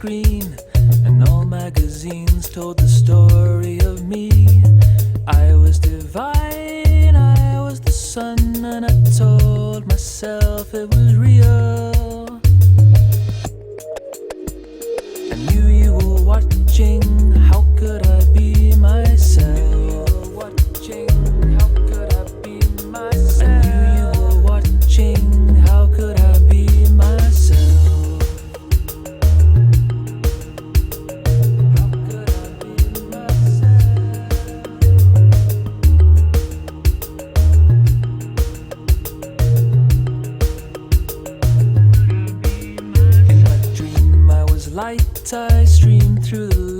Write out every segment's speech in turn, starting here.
screen, and all magazines told the story of me. I was divine, I was the sun, and I told myself it was real. I knew you were watching, how could I be myself? You were watching.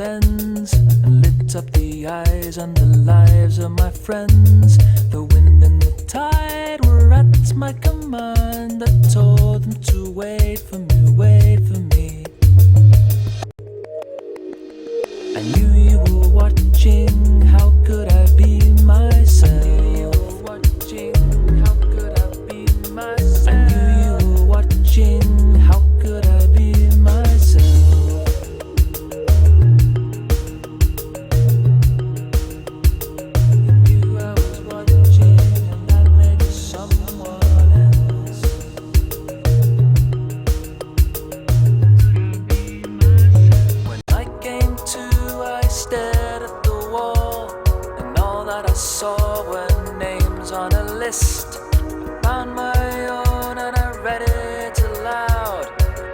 lens and lit up the eyes and the lives of my friends. The wind and the tide were at my command. I told them to wait for me, wait for me. I knew you were watching, how could I be myself? I knew you were watching, how could I be myself? I knew you were watching, how could I be myself? You knew I was watching, and that made you someone else. When I came to, I stared at the wall, and all that I saw were names on a list. I found my own and I read it aloud,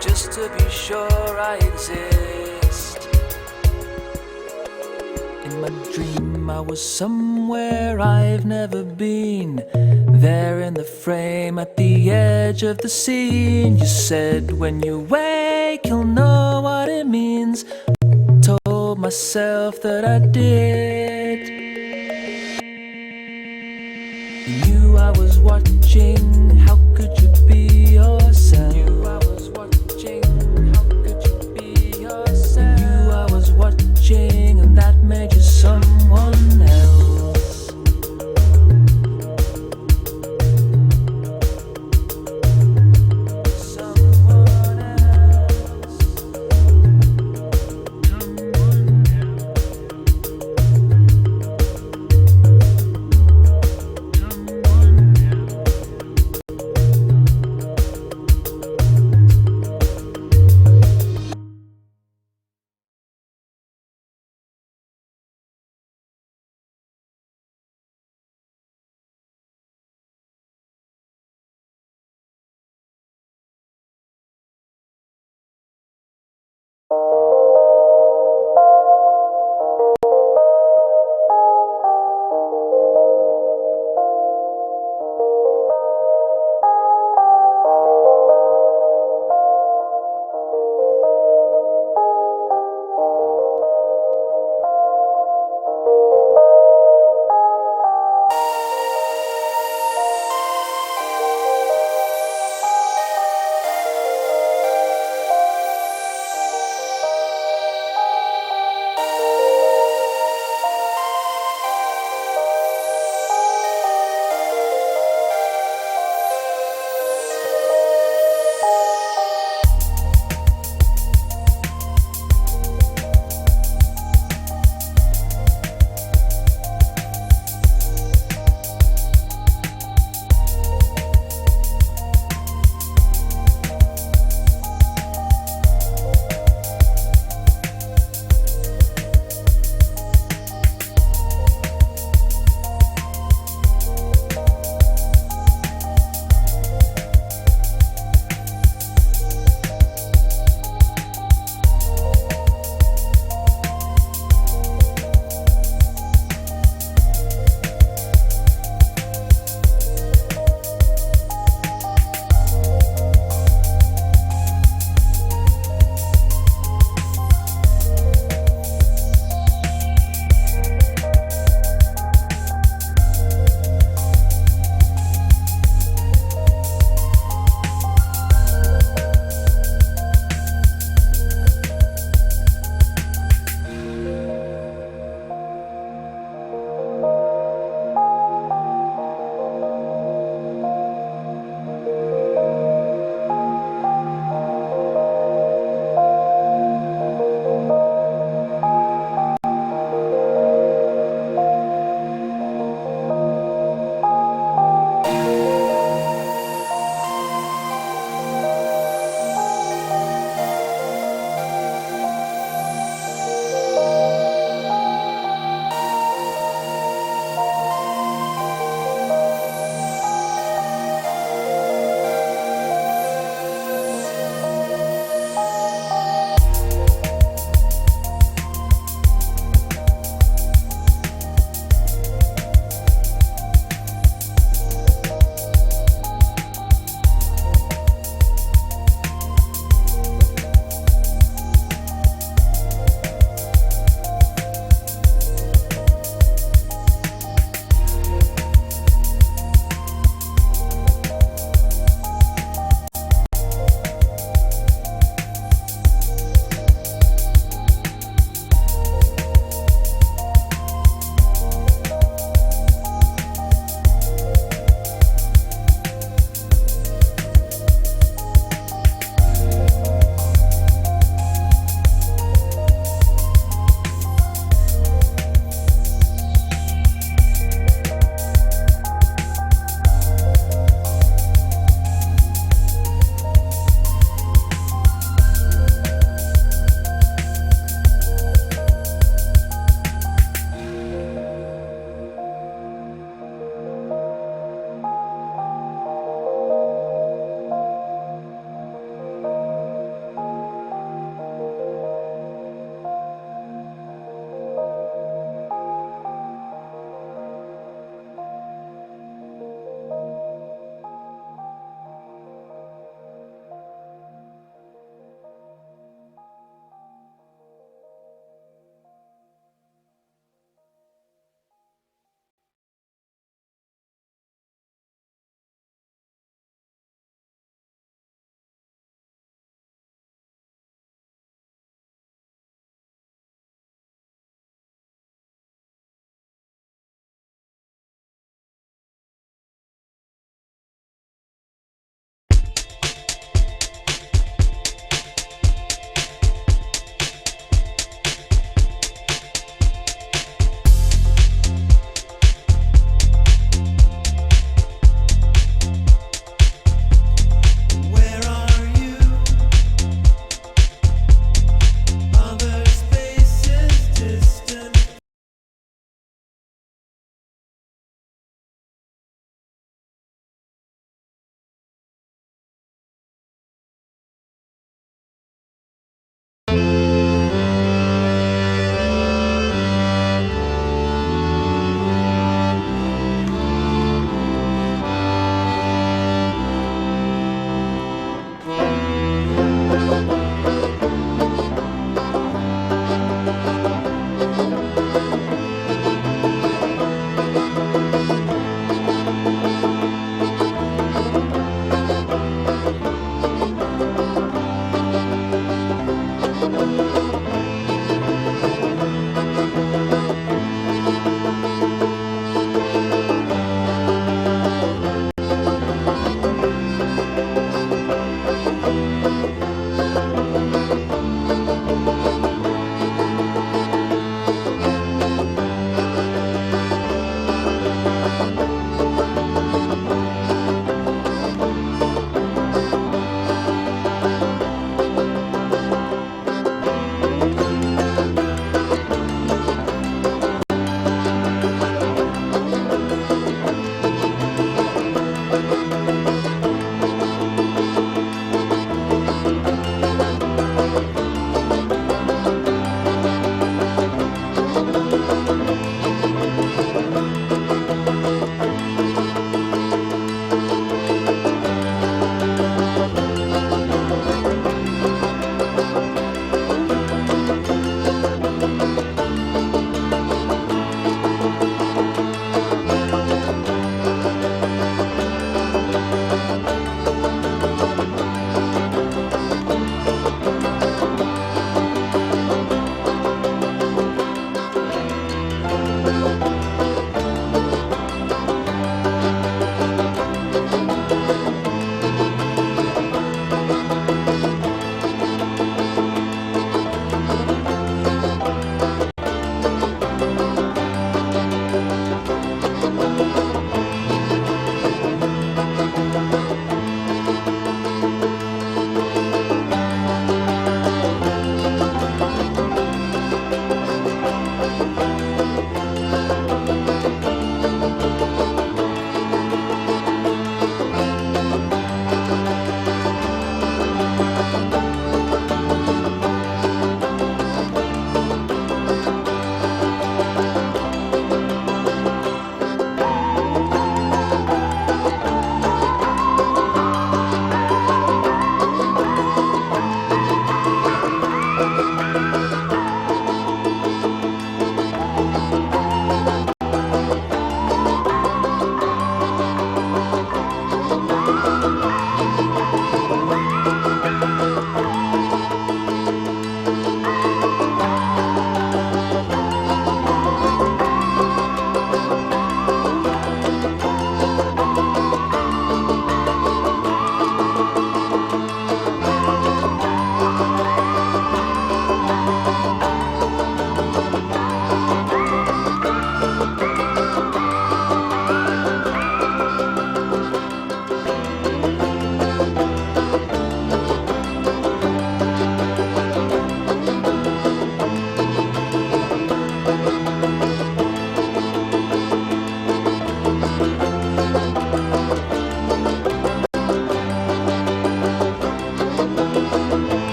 just to be sure I exist. In my dream I was somewhere I've never been, there in the frame at the edge of the scene. You said when you wake you'll know what it means. Told myself that I did. You knew I was watching, how could you be yourself? You knew I was watching, how could you be yourself? You knew I was watching, and that made you someone else. Someone else. Someone else.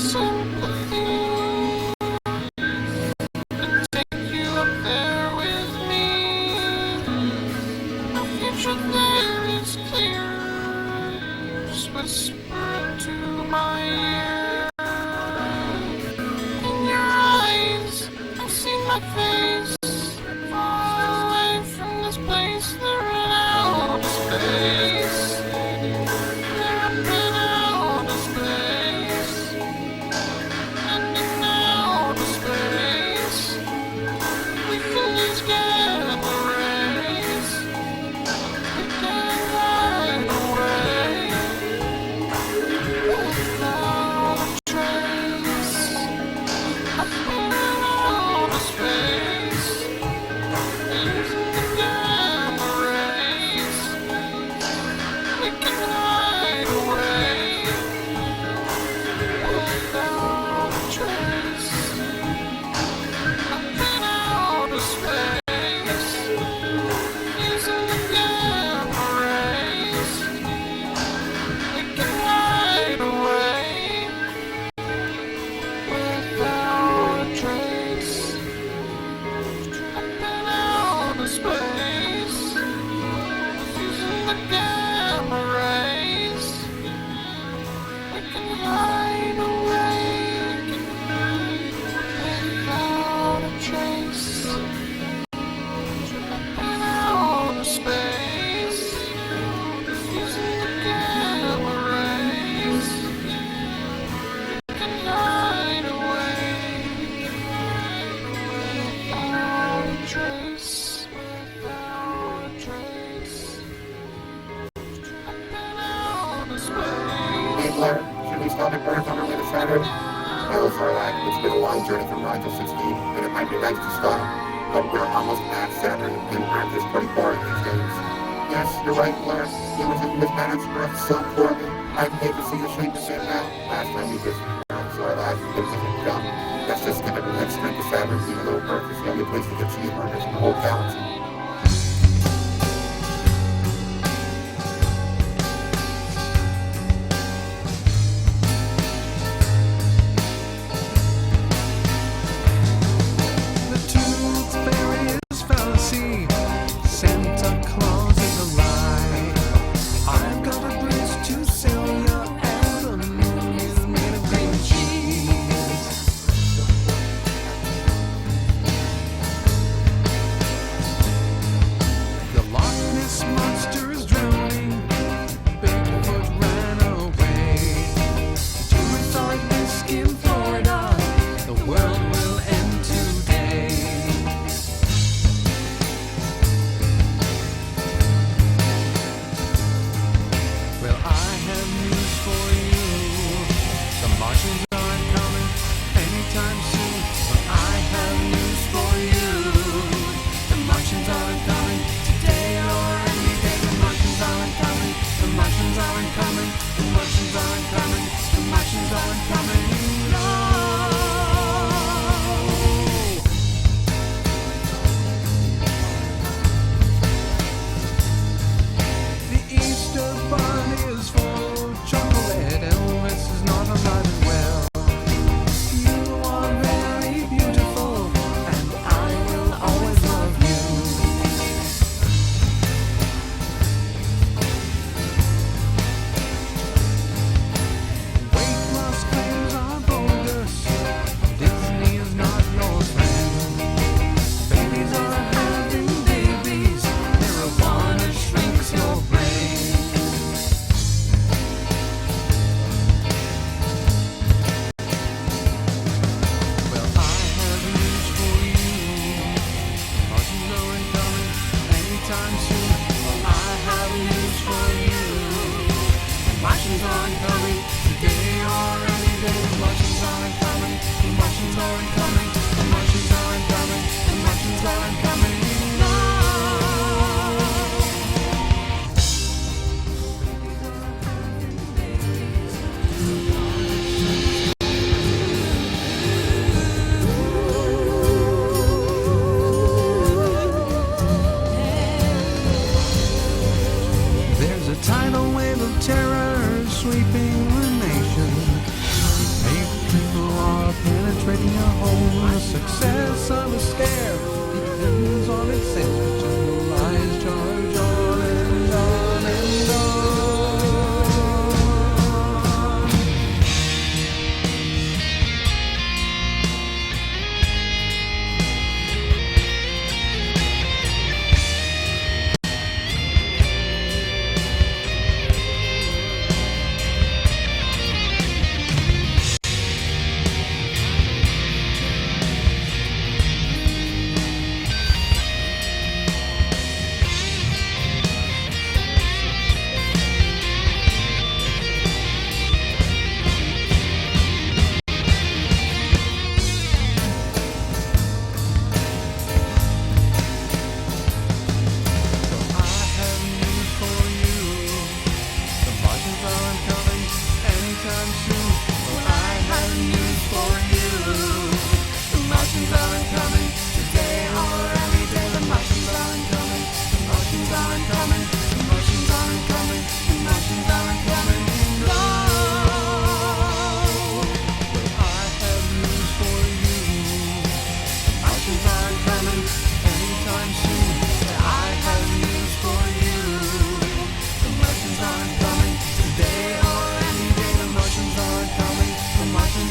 sympathy and take you up there with me. The future there is clear. Just whisper into my ear. In your eyes, I see my face. Far away from this place, they're in outer space. They're up in outer space. And in outer space, we can use gamma rays. We can hide away without a trace. Up in outer space, using the gamma rays, we can hide away without a trace. Up in outer space, using the gamma rays, we can hide away without a trace. Up in outer space, using the gamma rays, we can hide away without a trace. Up in outer space, using the gamma rays, we can hide away without a trace. Without a trace. Up in outer space. Hey Blair, should we stop at Earth on our way to Saturn? No, Sarlacc, it's been a long journey from Rigel 16, and it might be nice to stop. But we're almost at Saturn, and Earth is pretty boring these days. Yes, you're right, Blair. It mismanaged Earth so poorly. I'd hate to see the shape of it now. Last time we visited Earth, Sarlacc, it was a dump. Let's just skip it and head straight to Saturn, even though Earth is the only place to get cheeseburgers in the whole galaxy. The tooth fairy is fallacy. Santa Claus is a lie. I've got a bridge to sell ya, and the moon is made of green cheese. The Loch Ness monster is drowning. Bigfoot ran away. Tourists are at risk in Florida. The world will end today. Well, I have news for you. The Martians aren't coming anytime soon. Well, I have news for you. The Martians aren't coming today or any day. The Martians aren't coming. The Martians aren't coming. The Martians aren't coming. The Martians aren't coming. No. The Easter bunny is full of chocolate. Elvis is not alive and well. You are very beautiful, and I will always love you. Weight loss claims are bogus. Disney is not your friend. Babies are having babies. Marijuana shrinks your brain. Well, I have news for you. Martians aren't coming anytime soon. Well, I have news for you. The Martians aren't coming today or any day. The Martians aren't coming. The Martians aren't coming. The Martians aren't coming. The Martians aren't coming. No. There's a tidal wave of terror sweeping the nation. Hey,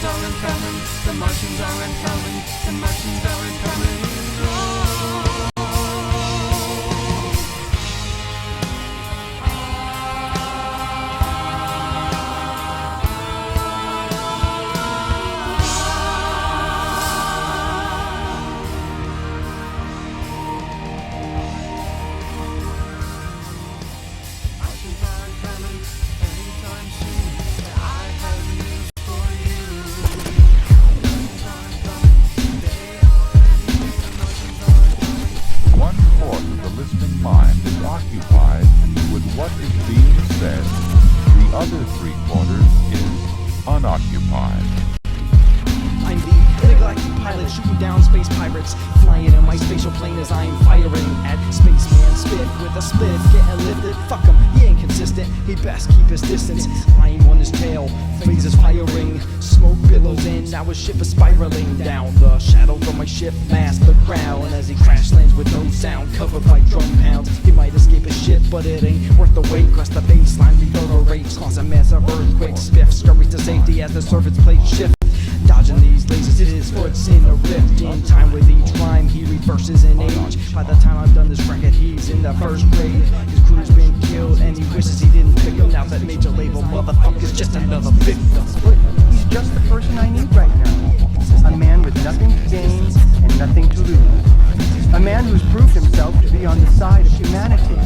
are incoming, the Martians are incoming, the Martians are incoming. Occupied with what is being said, the other 3/4 is unoccupied. I'm the intergalactic pilot shooting down space pirates, flying in my spatial plane as I'm firing at spaceman spit with a split, getting lifted. Fuck him, he ain't consistent, he best keep his distance. I'm on his tail, phasers firing, smoke billows in, now his ship is spiraling down. The shadow from my ship mask the ground as he crash lands with no sound, covered by drum pounds. He might escape his ship, but it ain't worth the wait. Crest the baseline, reverberates, causing massive earthquakes. Spiff scurries to safety as the surface plate shifts. Dodging these lasers, it is foot's in a rift. In time with each rhyme, he reverses in age. By the time I've done this record, he's in the first grade. His crew's been killed, and he wishes he didn't pick him. Now that major label motherfucker's just another victim. He's just the person I need right now. A man with nothing to gain and nothing to lose. A man who's proved himself to be on the side of humanity.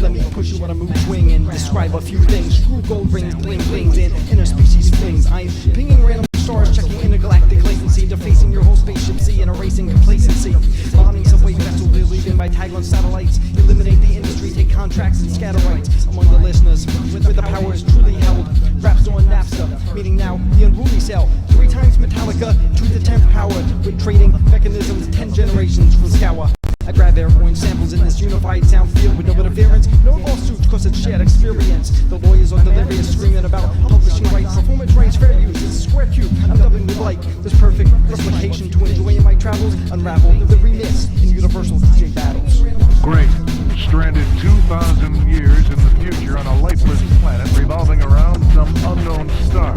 Let me push you on a mood swing and describe a few things. Screw gold rings, bling blings, and interspecies flings. I'm pinging random stars, checking intergalactic latency, defacing your whole spaceship sea and erasing complacency. Bombing subway vessels, deleting by tagline satellites. Eliminate the industry, take contracts and scatter rights among the listeners. Where the power is truly held. Raps on napster, meaning now the unruly cell. 3 times Metallica to the 10th power. With trading mechanisms 10 generations from Scour. I grab airborne samples in this unified sound field with no interference, no lawsuits cause it's shared experience. The lawyers are delirious screaming about publishing rights, performance rights, fair use, it's a square cube, I'm dubbing with light. This perfect replication to enjoy in my travels, unravel the remix in universal DJ battles. Great. Stranded 2,000 years in the future on a lifeless planet revolving around some unknown star.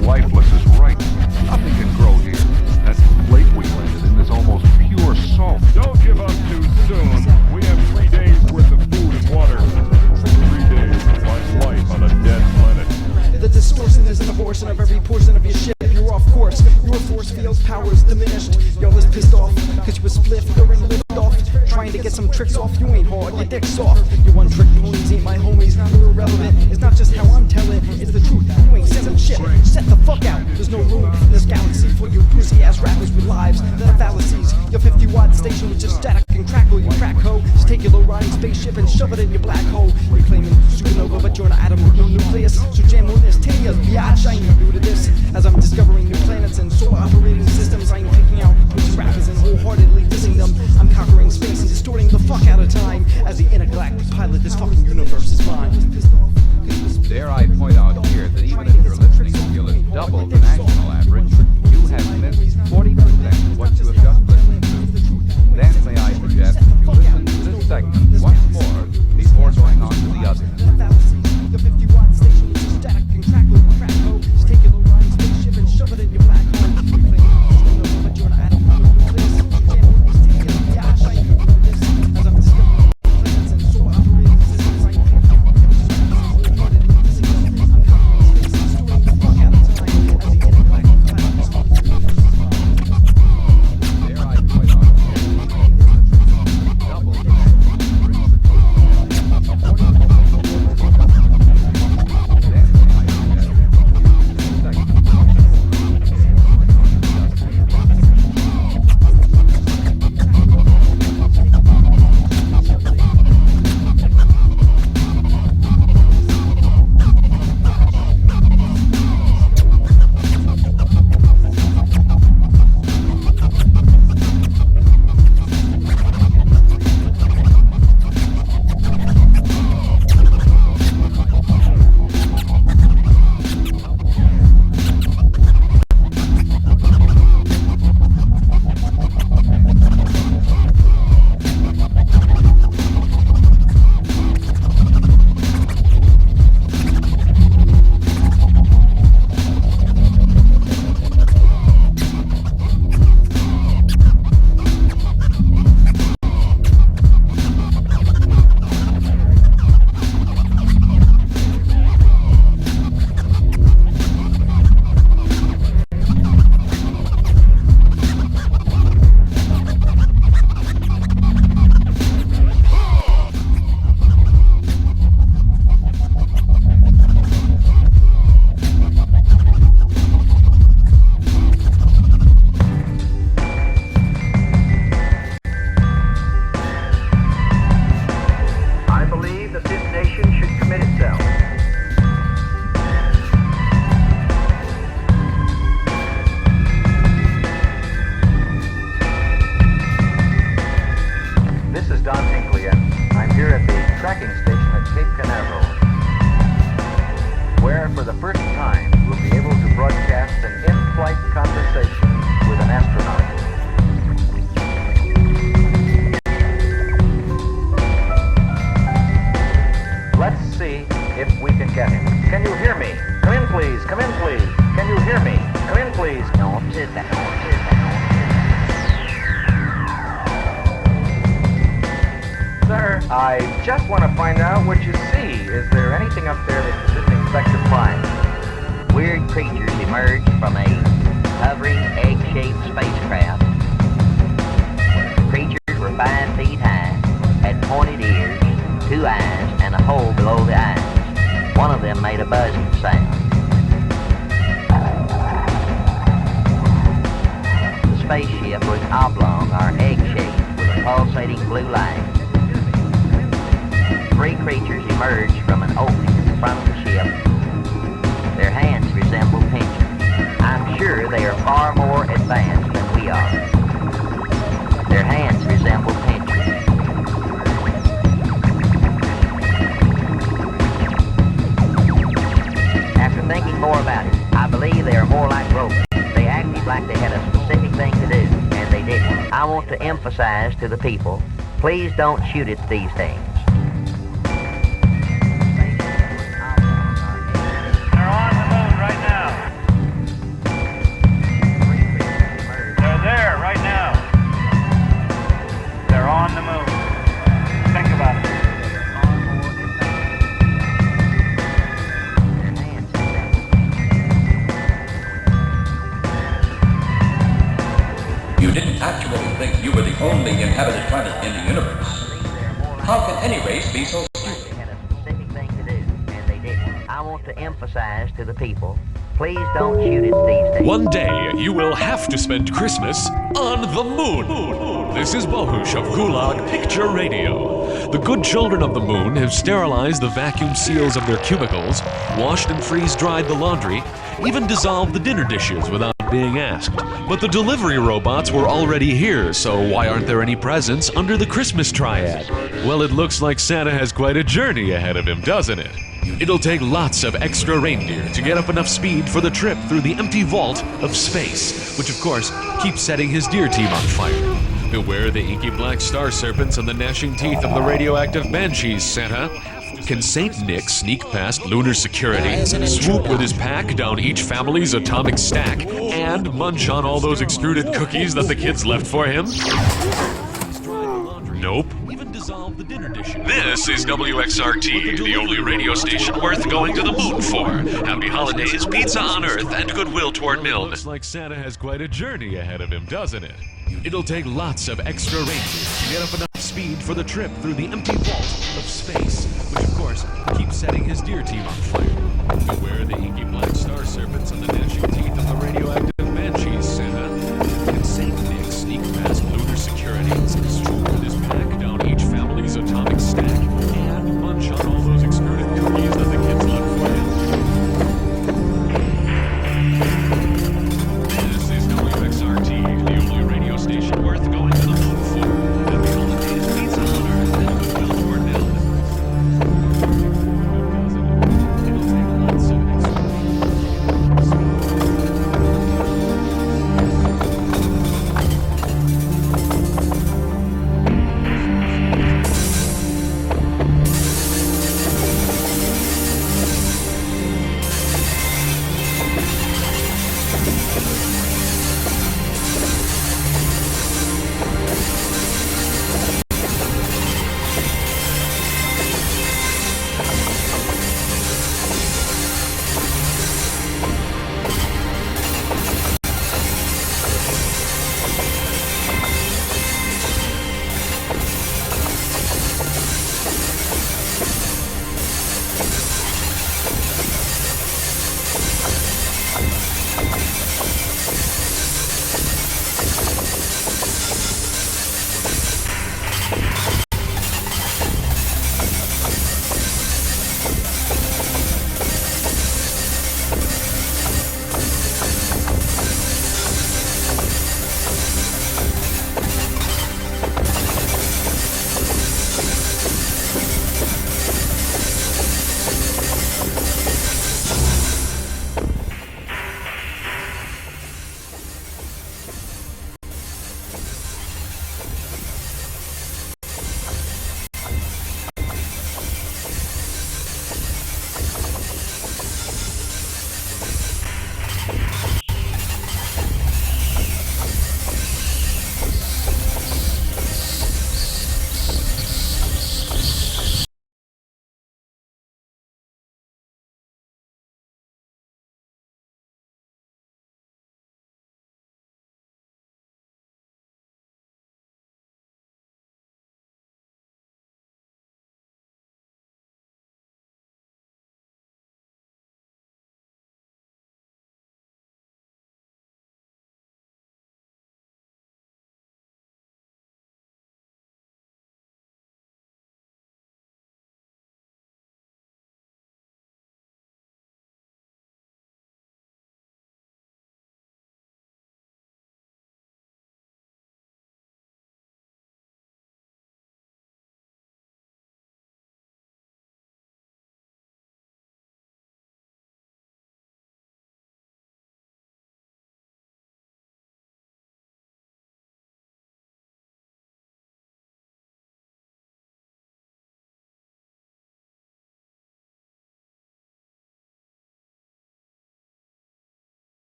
Lifeless is right. Nothing can grow here. That lake we landed in is almost pure salt. Don't give up too soon. We have 3 days worth of food and water. 3 days to find life on a dead planet. The distortion is an abortion of every portion of your ship. You're off course. Your force field powers diminished. Y'all is pissed off cause you was split during liftoff. Trying to get some tricks off. You ain't hard, your dick's soft. Your one trick ponies ain't my homies. You're irrelevant. It's not just how I'm telling, it's the truth. You ain't selling shit. Set the fuck out. There's no room in this galaxy for you pussy ass rappers with lives that are fallacies. Your 50-watt station was just static and crackle. You crack hoe. Just take your low riding spaceship and shove it in your black hole. You're claiming supernova, but you're an atom with no nucleus. So jam on this 10 years, biatch. I ain't new to this. As I'm discovering new planets and solar operating systems, I ain't picking out which rappers and wholeheartedly dissing them. I'm conquering space and distorting the fuck out of time. As the intergalactic pilot, this fucking universe is mine. Dare I point out here that even if your listening skill is double the national average, you have missed 40% of what you have just listened to. Then may I suggest that you listen to this segment once more before going on to the other. Your 50-watt station is just static and crackle, crack hoe. Just take just want to find out what you see. Is there anything up there that you didn't expect to find? Weird creatures emerged from a hovering egg-shaped spacecraft. The creatures were 5 feet high, had pointed ears, 2 eyes, and a hole below the eyes. One of them made a buzzing sound. The spaceship was oblong or egg-shaped with a pulsating blue light. 3 creatures emerged from an opening in the front of the ship. Their hands resemble pincers. I'm sure they are far more advanced than we are. Their hands resemble pincers. After thinking more about it, I believe they are more like robots. They acted like they had a specific thing to do, and they didn't. I want to emphasize to the people, please don't shoot at these things. Actually think you were the only inhabited planet in the universe. How can any race be so stupid? They had a specific thing to do, and they didn't. I want to emphasize to the people, please don't shoot at these things. One day, you will have to spend Christmas on the moon. This is Bohush of Gulag Picture Radio. The good children of the moon have sterilized the vacuum seals of their cubicles, washed and freeze-dried the laundry, even dissolved the dinner dishes without being asked. But the delivery robots were already here, so why aren't there any presents under the Christmas triad? Well, it looks like Santa has quite a journey ahead of him, doesn't it? It'll take lots of extra reindeer to get up enough speed for the trip through the empty vault of space, which of course keeps setting his deer team on fire. Beware the inky black star serpents and the gnashing teeth of the radioactive banshees, Santa. Can Saint Nick sneak past lunar security, swoop with his pack down each family's atomic stack, and munch on all those extruded cookies that the kids left for him? Nope. Even dissolve the dinner dishes. This is WXRT, the only radio station worth going to the moon for. Happy holidays, pizza on Earth, and goodwill toward Milne. Looks like Santa has quite a journey ahead of him, doesn't it? It'll take lots of extra reindeer to get up enough speed for the trip through the empty vault of space, which of course keeps setting his deer team on fire. Beware the inky black star serpents and the gnashing teeth of the radioactive banshees, Santa. Can Saint Nick sneak past lunar security, swoop with his pack down each family's atomic stack, and munch on all those extruded cookies that the kids left for him? This is WXRT, the only radio station worth going to the moon for. Happy holidays, pizza on Earth, and goodwill toward Milne. It'll take lots of extra.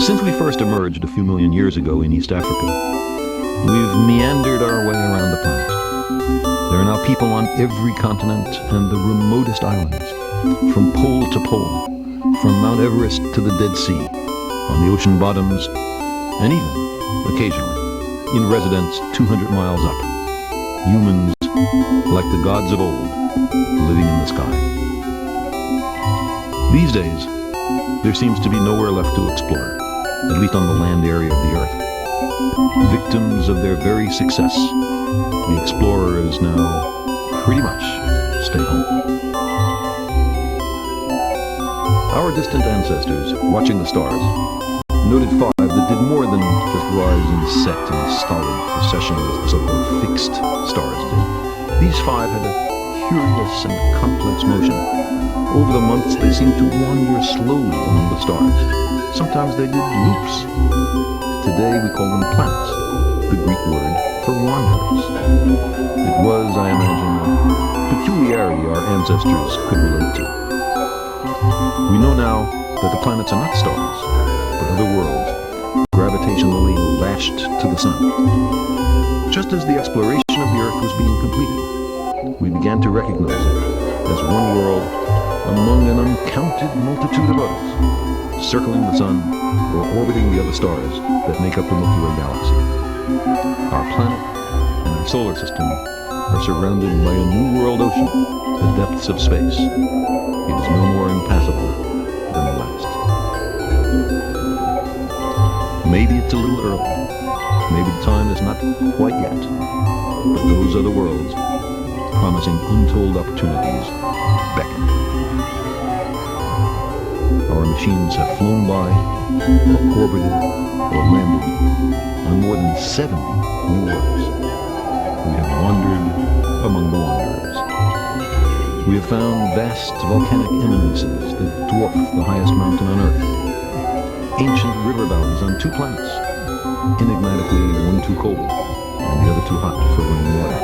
Since we first emerged a few million years ago in East Africa, we've meandered our way around the planet. There are now people on every continent and the remotest islands, from pole to pole, from Mount Everest to the Dead Sea, on the ocean bottoms, and even, occasionally, in residence 200 miles up. Humans, like the gods of old, living in the sky. These days, there seems to be nowhere left to explore, at least on the land area of the Earth. Victims of their very success, the explorers now pretty much stay home. Our distant ancestors, watching the stars, noted five that did more than just rise and set in stolid procession as the so-called fixed stars did. These five had a curious and complex motion. Over the months, they seemed to wander slowly among the stars. Sometimes they did loops. Today we call them planets, the Greek word for wanderers. It was, I imagine, a peculiarity our ancestors could relate to. We know now that the planets are not stars, but other worlds, gravitationally lashed to the sun. Just as the exploration of the Earth was being completed, we began to recognize it as one world among an uncounted multitude of others, circling the sun or orbiting the other stars that make up the Milky Way galaxy. Our planet and our solar system are surrounded by a new world ocean, the depths of space. It is no more impassable than the last. Maybe it's a little early. Maybe the time is not quite yet. But those other worlds, promising untold opportunities, beckon. Our machines have flown by, or orbited, or landed on more than 70 new worlds. We have wandered among the wanderers. We have found vast volcanic eminences that dwarf the highest mountain on Earth. Ancient river valleys on two planets, enigmatically one too cold and the other too hot for running water.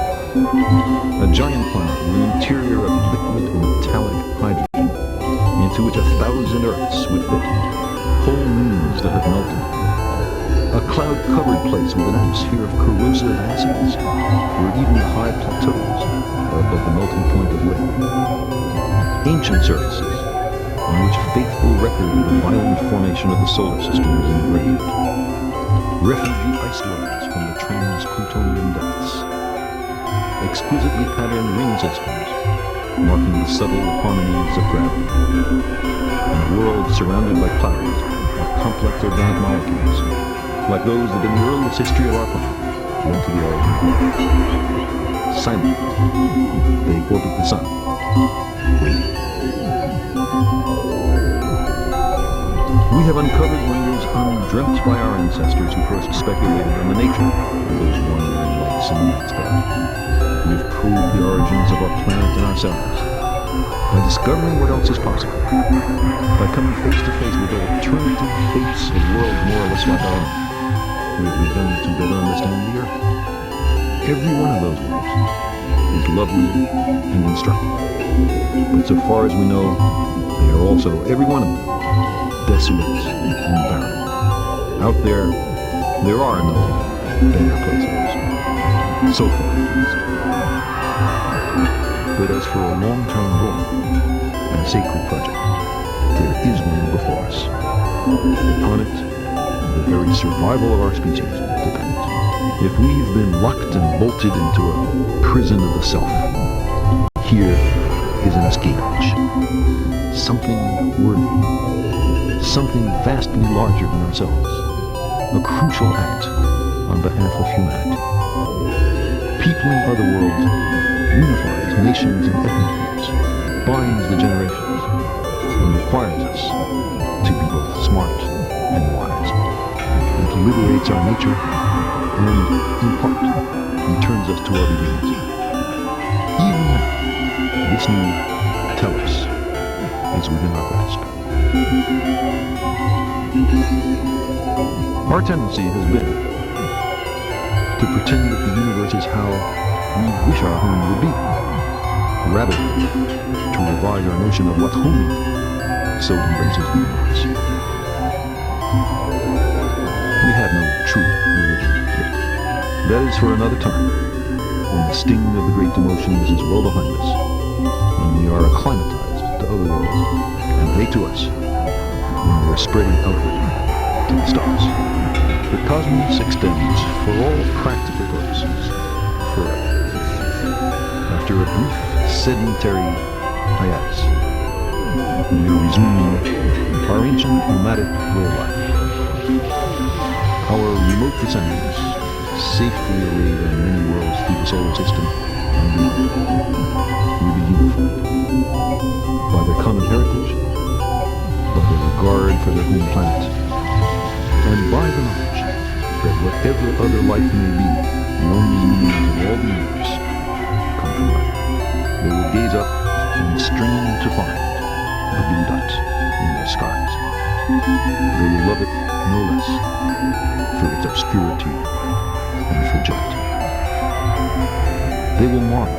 A giant planet with an interior of liquid metallic hydrogen, into which 1,000 Earths would fit, whole moons that have melted. A cloud-covered place with an atmosphere of corrosive acids, where even the high plateaus are above the melting point of lead. Ancient surfaces, on which a faithful record of the violent formation of the solar system is engraved. Refugee ice dwellers from the trans-Plutonian depths. Exquisitely patterned ring systems, marking the subtle harmonies of gravity. And a world surrounded by clouds of complex organic molecules, like those that in the earliest history of our planet went to the origin. Silently, they orbit the sun, waiting. We have uncovered wonders undreamt by our ancestors who first speculated on the nature of those wandering lights in the night sky. We have probed the origins of our planet and ourselves. By discovering what else is possible, by coming face to face with alternative fates of worlds more or less like our own, we have begun to better understand the Earth. Every one of those worlds is lovely and instructive. But so far as we know, they are also, every one of them, desolate and barren. Out there are no better places. So far, at least. But as for a long-term goal and a sacred project, there is one before us. Upon it, the very survival of our species depends. If we've been locked and bolted into a prison of the self, here is an escape hatch. Something worthy. Something vastly larger than ourselves. A crucial act on behalf of humanity. Peopling other worlds unifies nations and ethnic groups, binds the generations, and requires us to be both smart and wise. It liberates our nature and, in part, returns us to our beginnings. Even now, this new telos is within our grasp. Our tendency has been to pretend that the universe is how we wish our home would be, rather than to revise our notion of what home so embraces the universe. we have no true religion yet. That is for another time, when the sting of the great emotions is well behind us, when we are acclimatized to other worlds, and they to us, when we are spreading outward to the stars. The cosmos extends, for all practical purposes, forever. After a brief sedentary hiatus, we are resuming our ancient nomadic way of life. Our remote descendants, safely arrayed on many worlds through the solar system and beyond, will be unified by their common heritage, by their regard for their home planet, and by the knowledge that whatever other life may be, the only means of all the universe come from Earth. They will gaze up and strain to find the blue dot in their skies. They will love it no less for its obscurity and fragility. They will marvel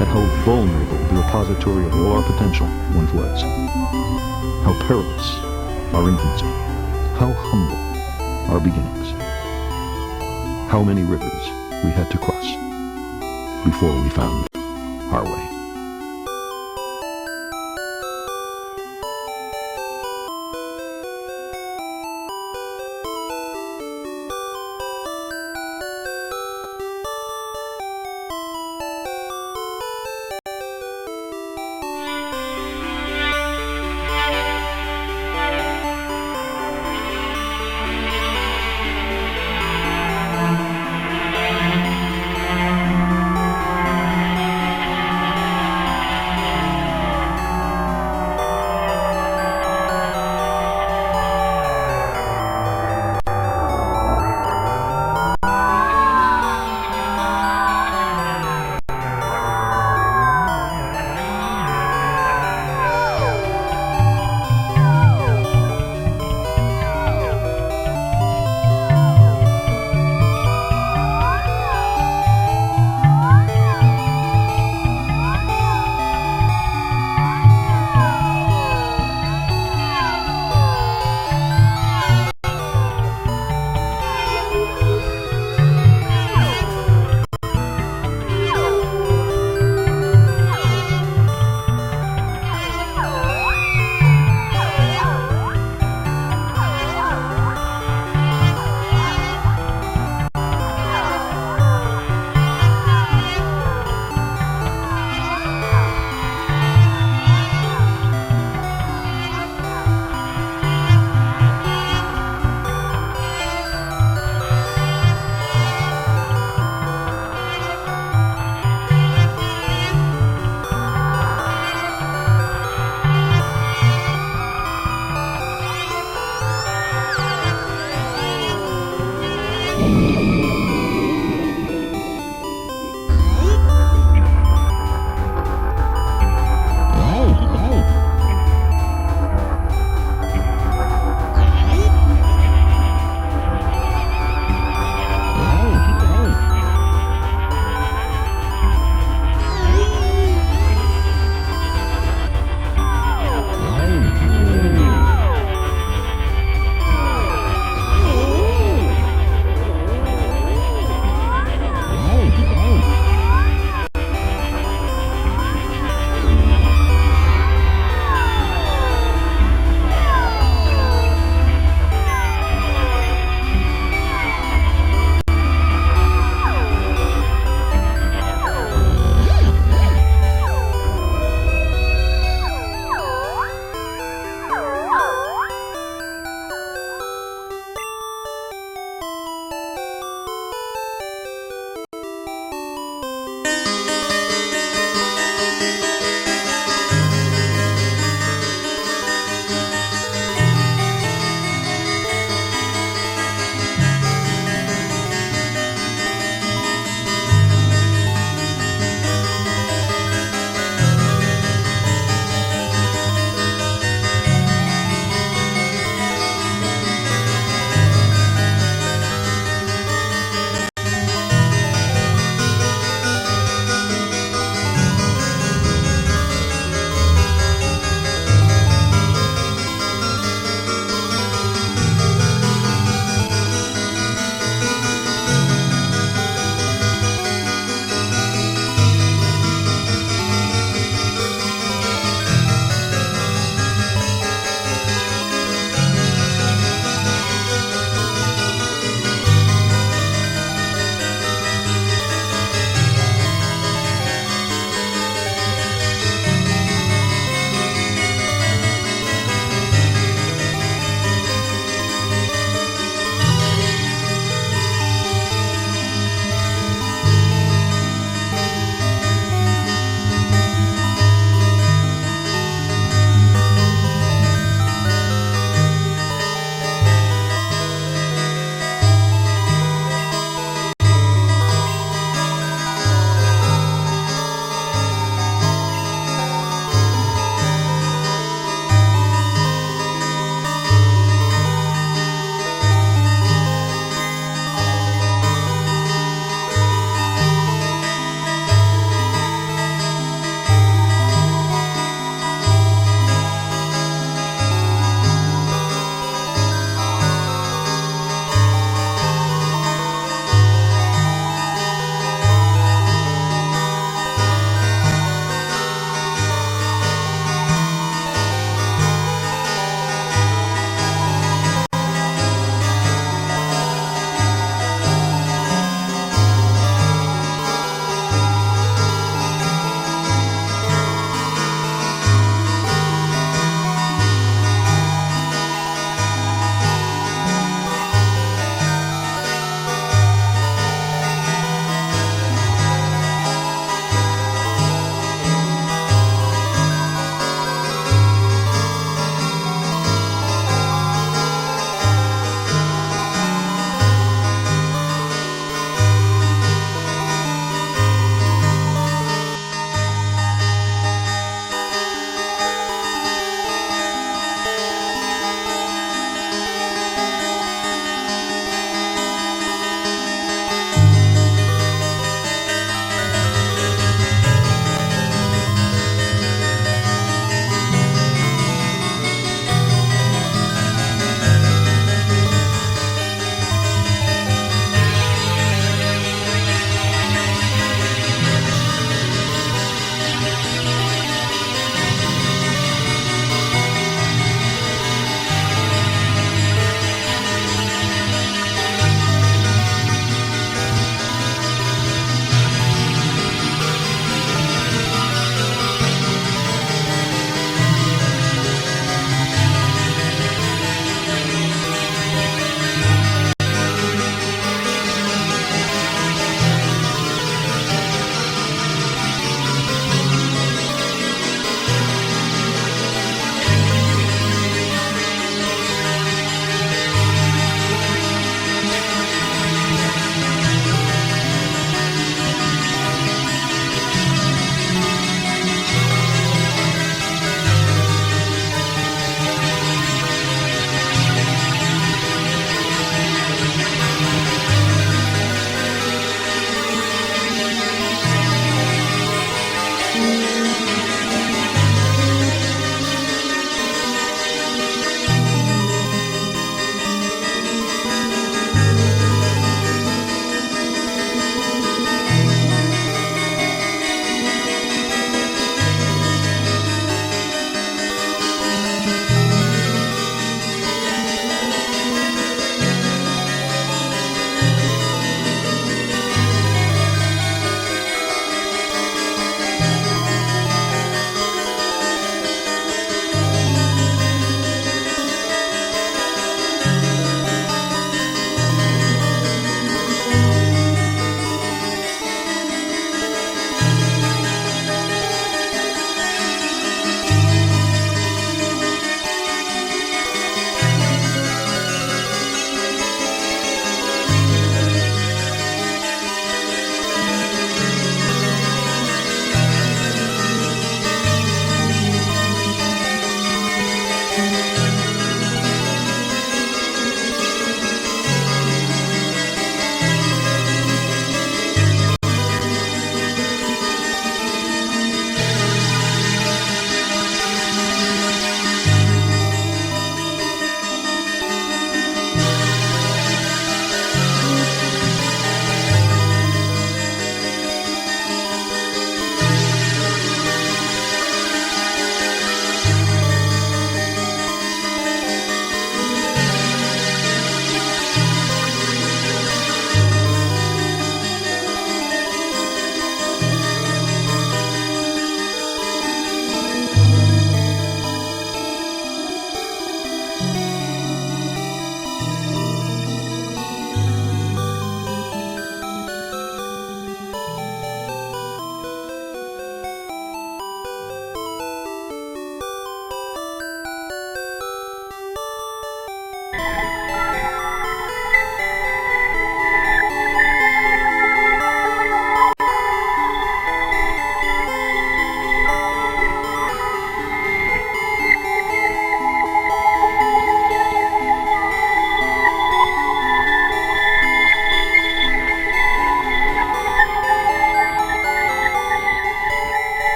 at how vulnerable the repository of all our potential once was, how perilous our infancy, how humble our beginnings, how many rivers we had to cross before we found our way.